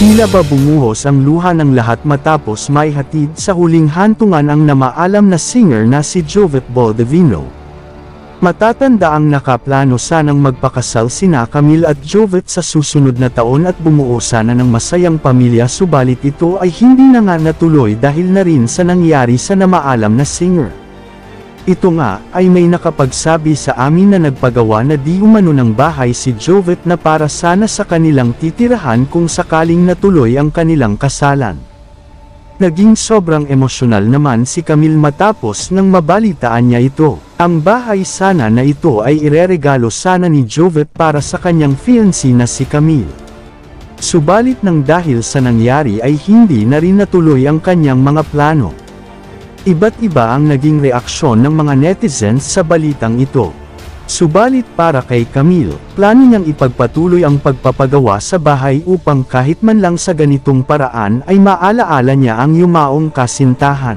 Tila ba bumuhos ang luha ng lahat matapos maihatid sa huling hantungan ang namaalam na singer na si Jovette Baldovino. Matatanda ang nakaplano sanang magpakasal sina Camille at Jovette sa susunod na taon at bumuo sana ng masayang pamilya, subalit ito ay hindi na nga natuloy dahil na rin sa nangyari sa namaalam na singer. Ito nga ay may nakapagsabi sa amin na nagpagawa na di umano ng bahay si Jovette na para sana sa kanilang titirahan kung sakaling natuloy ang kanilang kasalan. Naging sobrang emosyonal naman si Camille matapos nang mabalitaan niya ito. Ang bahay sana na ito ay ireregalo sana ni Jovette para sa kanyang fiancé na si Camille. Subalit nang dahil sa nangyari ay hindi na rin natuloy ang kanyang mga plano. Iba't iba ang naging reaksyon ng mga netizens sa balitang ito. Subalit para kay Camille, plano niyang ipagpatuloy ang pagpapagawa sa bahay upang kahit man lang sa ganitong paraan ay maalaala niya ang yumaong kasintahan.